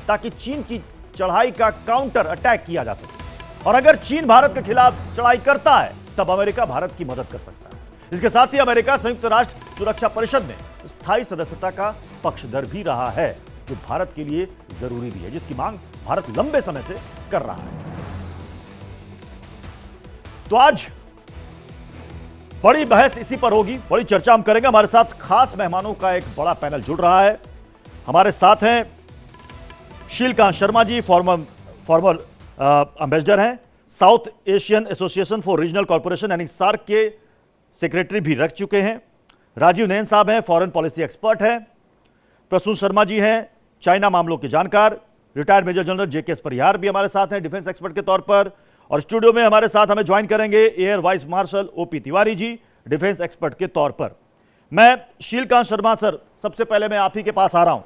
ताकि चीन की चढ़ाई का काउंटर अटैक किया जा सके। और अगर चीन भारत के खिलाफ चढ़ाई करता है तब अमेरिका भारत की मदद कर सकता है। इसके साथ ही अमेरिका संयुक्त राष्ट्र सुरक्षा परिषद में स्थायी सदस्यता का पक्षधर भी रहा है, जो भारत के लिए जरूरी भी है, जिसकी मांग भारत लंबे समय से कर रहा है। तो आज बड़ी बहस इसी पर होगी, बड़ी चर्चा हम करेंगे। हमारे साथ खास मेहमानों का एक बड़ा पैनल जुड़ रहा है। हमारे साथ हैं शीलकांत शर्मा जी, फॉर्मर एम्बेसडर हैं, south Asian association for regional corporation यानी सार्क के सेक्रेटरी भी रख चुके हैं। राजीव नयन साहब हैं, फॉरेन पॉलिसी एक्सपर्ट हैं। प्रसून शर्मा जी हैं, चाइना मामलों के जानकार। रिटायर्ड मेजर जनरल जेके परिहार भी हमारे साथ हैं डिफेंस एक्सपर्ट के तौर पर। और स्टूडियो में हमारे साथ हमें ज्वाइन करेंगे air vice marshal OP Tiwari ji, defence expert के तौर पर। मैं शीलकांत शर्मा सर, सबसे पहले मैं आप ही के पास आ रहा हूं।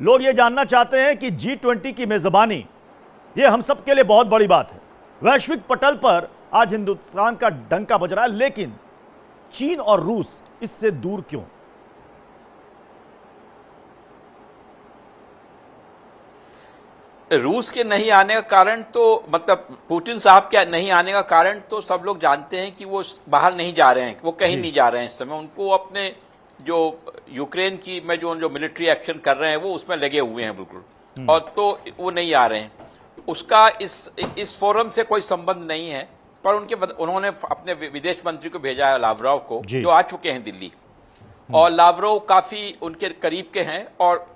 लोग ये जानना चाहते हैं कि G20 की मेजबानी ये हम सब के लिए बहुत बड़ी बात है। वैश्विक पटल पर आज हिंदुस्तान का डंका बज रहा है, लेकिन चीन और रूस इससे दूर क्यों? रूस के नहीं आने का कारण तो मतलब पुतिन साहब के नहीं आने का कारण तो सब लोग जानते हैं कि वो बाहर नहीं जा रहे हैं, वो कहीं नहीं जा रहे हैं इस समय। उनको अपने जो यूक्रेन की में जो मिलिट्री एक्शन कर रहे हैं वो उसमें लगे हुए हैं बिल्कुल, और तो वो नहीं आ रहे हैं। उसका इस फोरम से कोई संबंध नहीं है, पर उन्होंने अपने विदेश मंत्री को भेजा है, लावरोव को, जो आ चुके हैं दिल्ली। और लावरोव काफी उनके करीब के हैं और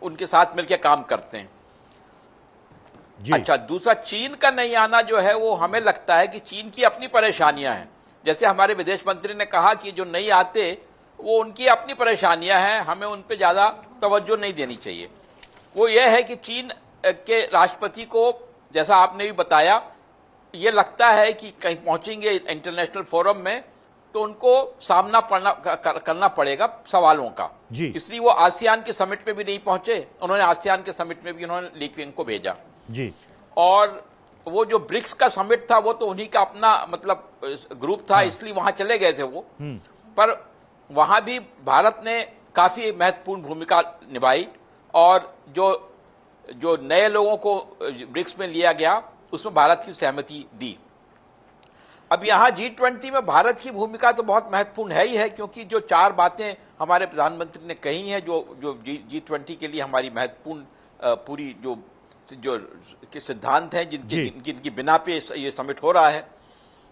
उनके साथ मिलकर काम करते हैं। अच्छा, दूसरा चीन का नहीं आना जो है वो हमें लगता है कि चीन की अपनी परेशानियां हैं। जैसे हमारे विदेश मंत्री ने कहा कि जो नहीं आते वो उनकी अपनी परेशानियां हैं, हमें उन पे ज्यादा तवज्जो नहीं देनी चाहिए। वो ये है कि चीन के राष्ट्रपति को, जैसा आपने भी बताया, ये लगता है कि कहीं पहुंचेंगे इंटरनेशनल फोरम में तो उनको सामना करना पड़ेगा सवालों का। इसलिए वो आसियान के समिट में भी नहीं पहुंचे। उन्होंने आसियान के समिट में भी उन्होंने ली क्विंग को भेजा जी। और वो जो ब्रिक्स का समिट था वो तो उन्हीं का अपना मतलब ग्रुप था, इसलिए वहां चले गए थे वो। पर वहां भी भारत ने काफी महत्वपूर्ण भूमिका निभाई और जो नए लोगों को ब्रिक्स में लिया गया उसमें भारत की सहमति दी। अब यहाँ G20 में भारत की भूमिका तो बहुत महत्वपूर्ण है ही है, क्योंकि जो 4 बातें हमारे प्रधानमंत्री ने कही हैं जो G20 के लिए हमारी महत्वपूर्ण पूरी जो के सिद्धांत हैं जिनकी बिना पे ये समिट हो रहा है,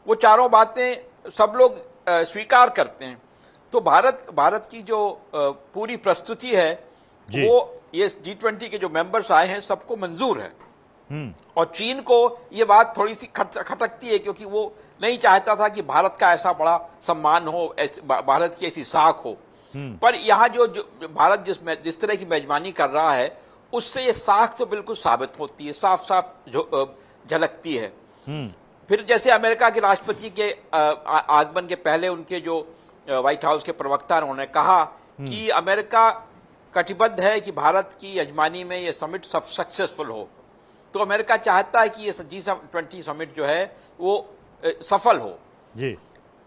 वो चारों बातें सब लोग स्वीकार करते हैं। तो भारत की जो पूरी प्रस्तुति है वो ये G20 के जो मेंबर्स आए हैं सबको मंजूर है। और चीन को ये बात थोड़ी सी खटकती है, क्योंकि वो नहीं चाहता था कि भारत का ऐसा बड़ा सम्मान हो, भारत की ऐसी साख हो। पर यहाँ जो भारत जिस तरह की मेजबानी कर रहा है उससे ये साख तो बिल्कुल साबित होती है, साफ साफ झलकती है। फिर जैसे अमेरिका के राष्ट्रपति के आगमन के पहले उनके जो व्हाइट हाउस के प्रवक्ता ने उन्होंने कहा कि अमेरिका कटिबद्ध है कि भारत की यजमानी में ये समिट सक्सेसफुल हो। तो अमेरिका चाहता है कि ये G20 समिट जो है वो सफल हो जी।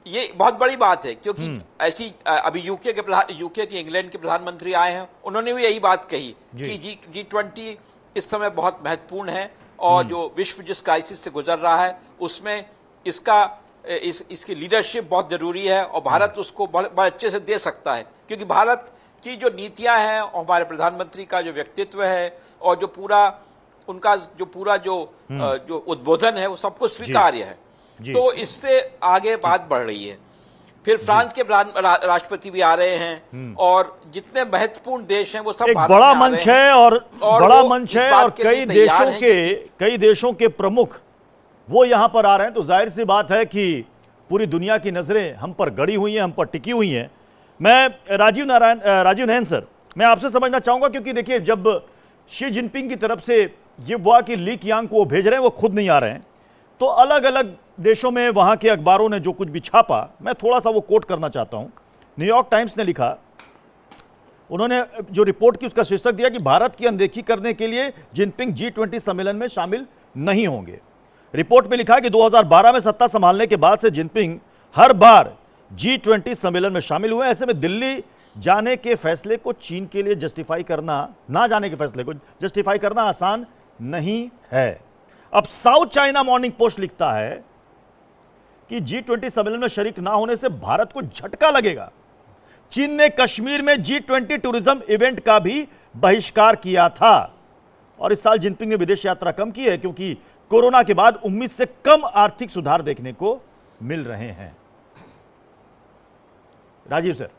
ये बहुत बड़ी बात है, क्योंकि ऐसी अभी यूके के इंग्लैंड के प्रधानमंत्री आए हैं, उन्होंने भी यही बात कही कि G20 इस समय बहुत महत्वपूर्ण है और जो विश्व जिस क्राइसिस से गुजर रहा है उसमें इसकी लीडरशिप बहुत जरूरी है और भारत उसको बहुत अच्छे से दे सकता है, क्योंकि भारत की जो नीतियां हैं और हमारे प्रधानमंत्री का जो व्यक्तित्व है और जो उनका जो उद्बोधन है वो सबको स्वीकार्य है। तो इससे आगे बात बढ़ रही है। फिर फ्रांस के राष्ट्रपति भी आ रहे हैं और जितने महत्वपूर्ण देश हैं वो सब एक बड़ा मंच है और बड़ा मंच है और कई देशों के प्रमुख वो यहां पर आ रहे हैं। तो जाहिर सी बात है कि पूरी दुनिया की नजरें हम पर गड़ी हुई हैं, हम पर टिकी हुई हैं। मैं राजीव नयन सर, मैं आपसे समझना चाहूंगा, क्योंकि देखिए जब शी जिनपिंग की तरफ से ये हुआ कि ली कियांग को वो भेज रहे हैं, वो खुद नहीं आ रहे हैं, तो अलग अलग देशों में वहां के अखबारों ने जो कुछ भी छापा, मैं थोड़ा सा वो कोट करना चाहता हूं। न्यूयॉर्क टाइम्स ने लिखा, उन्होंने जो रिपोर्ट की उसका शीर्षक दिया कि भारत की अनदेखी करने के लिए जिनपिंग G20 सम्मेलन में शामिल नहीं होंगे। रिपोर्ट में लिखा कि 2012 में सत्ता संभालने के बाद से जिनपिंग हर बार G20 सम्मेलन में शामिल हुए। ऐसे में दिल्ली जाने के फैसले को चीन के लिए जस्टिफाई करना, ना जाने के फैसले को जस्टिफाई करना आसान नहीं है। अब साउथ चाइना मॉर्निंग पोस्ट लिखता है कि G20 सम्मेलन में शरीक ना होने से भारत को झटका लगेगा। चीन ने कश्मीर में G20 टूरिज्म इवेंट का भी बहिष्कार किया था और इस साल जिनपिंग ने विदेश यात्रा कम की है क्योंकि कोरोना के बाद उम्मीद से कम आर्थिक सुधार देखने को मिल रहे हैं। राजीव सर,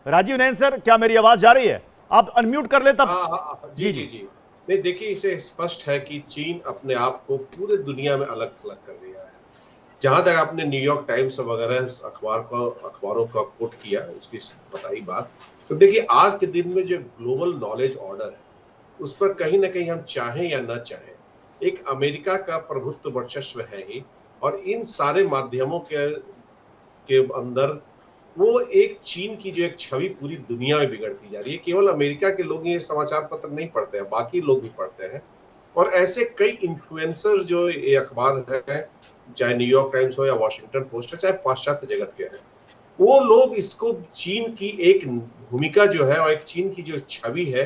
राजीव नयन सर, क्या मेरी आवाज जा रही है? आप अनम्यूट कर ले तब। जी जी जी। नहीं, देखिए, इसे स्पष्ट है कि चीन अपने आप को पूरे दुनिया में अलग थलग कर दिया है। जहां तक आपने न्यूयॉर्क टाइम्स वगैरह अखबारों का कोट किया, उसकी बताई बात, तो देखिए आज के दिन में जो ग्लोबल नॉलेज ऑर्डर है उस पर कहीं ना कहीं हम चाहें या ना चाहें एक अमेरिका का प्रभुत्व वर्चस्व है ही, और इन सारे माध्यमों के अंदर वो एक चीन की जो एक छवि पूरी दुनिया में बिगड़ती जा रही है। केवल अमेरिका के लोग ये समाचार पत्र नहीं पढ़ते हैं, बाकी लोग भी पढ़ते हैं। और ऐसे कई इन्फ्लुएंसर जो ये अखबार है, चाहे न्यूयॉर्क टाइम्स हो या वॉशिंगटन पोस्ट है, चाहे पाश्चात्य जगत के हैं, वो लोग इसको चीन की एक भूमिका जो है और एक चीन की जो छवि है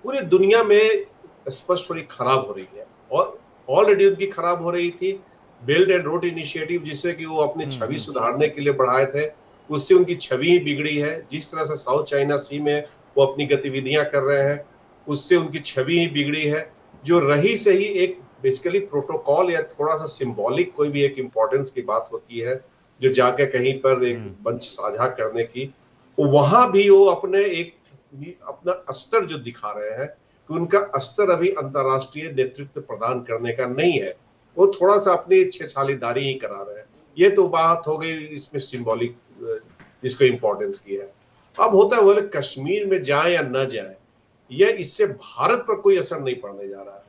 पूरी दुनिया में स्पष्ट थोड़ी खराब हो रही है, और ऑलरेडी उनकी खराब हो रही थी। बेल्ट एंड रोड इनिशिएटिव जिससे कि वो अपनी छवि सुधारने के लिए बढ़ाए थे, उससे उनकी छवि ही बिगड़ी है। जिस तरह से साउथ चाइना सी में वो अपनी गतिविधियां कर रहे हैं, उससे उनकी छवि ही बिगड़ी है। जो रही से ही एक बेसिकली प्रोटोकॉल या थोड़ा सा सिंबॉलिक कोई भी एक इम्पोर्टेंस की बात होती है, जो जाके कहीं पर एक मंच साझा करने की, वहां भी वो अपना स्तर जो दिखा रहे हैं कि उनका स्तर अभी अंतर्राष्ट्रीय नेतृत्व प्रदान करने का नहीं है, वो थोड़ा सा अपनी छेछालीदारी ही करा रहे हैं। ये तो बात हो गई इसमें सिंबॉलिक जिसको इम्पोर्टेंस की है। अब होता है वो कश्मीर में जाए या न जाए, यह इससे भारत पर कोई असर नहीं पड़ने जा रहा है।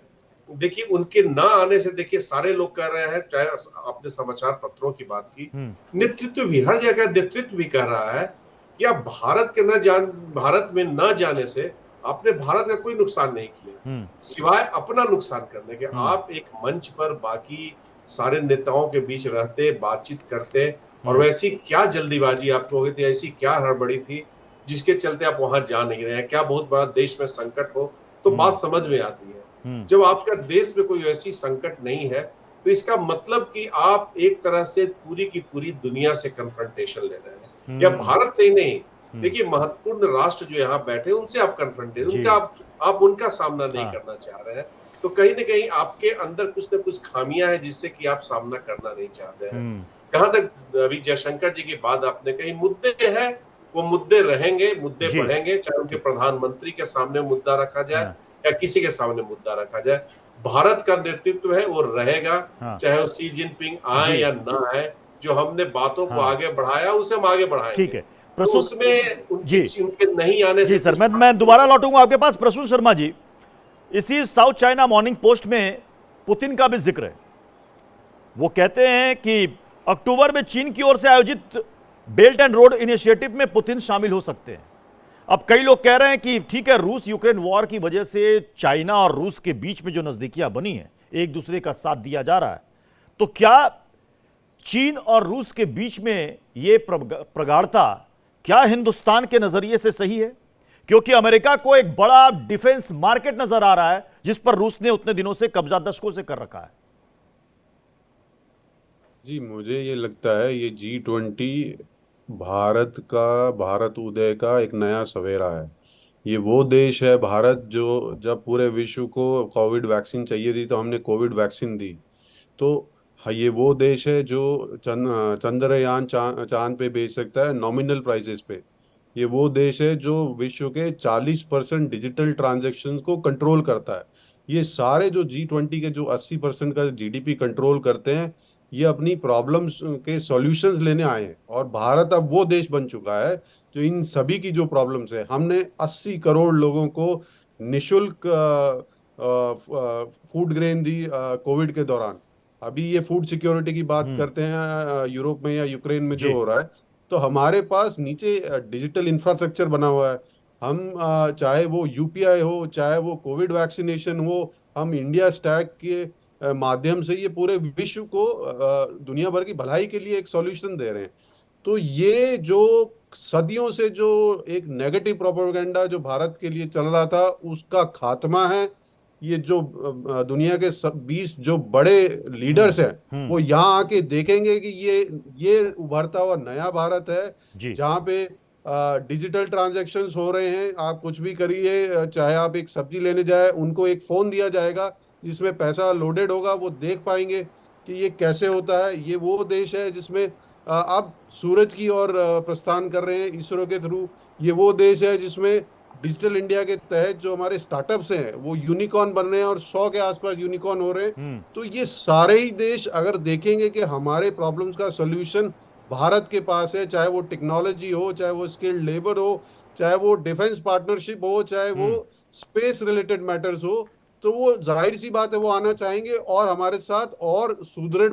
देखिए, उनके ना आने से देखिए सारे लोग कह रहे हैं, चाहे आपने समाचार पत्रों की बात की, नेतृत्व भी हर जगह नेतृत्व भी कह रहा है या भारत में न जाने से आपने भारत का कोई नुकसान नहीं किया सिवाय अपना नुकसान करने के। आप एक मंच पर बाकी सारे नेताओं के बीच रहते, बातचीत करते, और वैसी क्या जल्दीबाजी आपको हो गई थी, ऐसी क्या हड़बड़ी थी जिसके चलते आप वहां जा नहीं रहे हैं? क्या बहुत बड़ा देश में संकट हो तो बात समझ में आती है। जब आपका देश में कोई ऐसी संकट नहीं है तो इसका मतलब कि आप एक तरह से पूरी की पूरी दुनिया से कन्फ्रंटेशन ले रहे हैं, या भारत से ही नहीं। देखिए, महत्वपूर्ण राष्ट्र जो यहाँ बैठे उनसे आप कन्फ्रंटेशन, आप उनका सामना नहीं करना चाह रहे हैं, तो कहीं ना कहीं आपके अंदर कुछ न कुछ खामियां हैं जिससे कि आप सामना करना नहीं चाहते हैं। जहां तक अभी जयशंकर जी की बात आपने कही, मुद्दे हैं, वो मुद्दे रहेंगे, मुद्दे बढ़ेंगे, चाहे उनके प्रधानमंत्री के सामने मुद्दा रखा जाए या किसी के सामने मुद्दा रखा जाए। भारत का नेतृत्व है वो रहेगा, चाहे वो शी जिनपिंग आए या ना आए। जो हमने बातों को आगे बढ़ाया उसे हम आगे बढ़ाएंगे। ठीक है, तो उसमें उनके नहीं आने से सर मैं दोबारा लौटूंगा आपके पास। प्रसून शर्मा जी, इसी साउथ चाइना मॉर्निंग पोस्ट में पुतिन का भी जिक्र है। वो कहते हैं कि अक्टूबर में चीन की ओर से आयोजित बेल्ट एंड रोड इनिशिएटिव में पुतिन शामिल हो सकते हैं। अब कई लोग कह रहे हैं कि ठीक है, रूस यूक्रेन वॉर की वजह से चाइना और रूस के बीच में जो नजदीकियां बनी हैं, एक दूसरे का साथ दिया जा रहा है, तो क्या चीन और रूस के बीच में ये प्रगाढ़ता क्या हिंदुस्तान के नजरिए से सही है? क्योंकि अमेरिका को एक बड़ा डिफेंस मार्केट नजर आ रहा है जिस पर रूस ने उतने दिनों से कब्जा दशकों से कर रखा है। जी, मुझे ये लगता है ये G20 भारत उदय का एक नया सवेरा है। ये वो देश है भारत जो जब पूरे विश्व को कोविड वैक्सीन चाहिए थी तो हमने कोविड वैक्सीन दी। तो ये वो देश है जो चंद्रयान चांद पे भेज सकता है नॉमिनल प्राइसेस पे। ये वो देश है जो विश्व के 40% डिजिटल ट्रांजैक्शन को कंट्रोल करता है। ये सारे जो G20 के जो 80% का GDP कंट्रोल करते हैं, ये अपनी प्रॉब्लम्स के सॉल्यूशंस लेने आए हैं। और भारत अब वो देश बन चुका है जो इन सभी की जो प्रॉब्लम्स है, हमने 80 करोड़ लोगों को निशुल्क फूड ग्रेन दी कोविड के दौरान। अभी ये फूड सिक्योरिटी की बात करते हैं यूरोप में या यूक्रेन में जो हो रहा है, तो हमारे पास नीचे डिजिटल इंफ्रास्ट्रक्चर बना हुआ है। हम चाहे वो UPI हो, चाहे वो कोविड वैक्सीनेशन हो, हम इंडिया स्टैक के माध्यम से ये पूरे विश्व को दुनिया भर की भलाई के लिए एक सॉल्यूशन दे रहे हैं। तो ये जो सदियों से जो एक नेगेटिव प्रोपेगेंडा जो भारत के लिए चल रहा था उसका खात्मा है। ये जो दुनिया के 20 जो बड़े लीडर्स हैं वो यहाँ आके देखेंगे कि ये उभरता हुआ नया भारत है जी। जहाँ पे डिजिटल ट्रांजैक्शंस हो रहे हैं। आप कुछ भी करिए, चाहे आप एक सब्जी लेने जाए, उनको एक फोन दिया जाएगा जिसमें पैसा लोडेड होगा, वो देख पाएंगे कि ये कैसे होता है। ये वो देश है जिसमें आप सूरज की ओर प्रस्थान कर रहे हैं इसरो के थ्रू। ये वो देश है जिसमें डिजिटल इंडिया के तहत जो हमारे स्टार्टअप्स हैं वो यूनिकॉर्न बन रहे हैं और 100 के आसपास यूनिकॉर्न हो रहे हैं। तो ये सारे ही देश अगर देखेंगे कि हमारे प्रॉब्लम्स का सोल्यूशन भारत के पास है, चाहे वो टेक्नोलॉजी हो, चाहे वो स्किल्ड लेबर हो, चाहे वो डिफेंस पार्टनरशिप हो, चाहे वो स्पेस रिलेटेड मैटर्स हो, तो वो जाहिर सी बात है वो आना चाहेंगे और हमारे साथ और सुदृढ़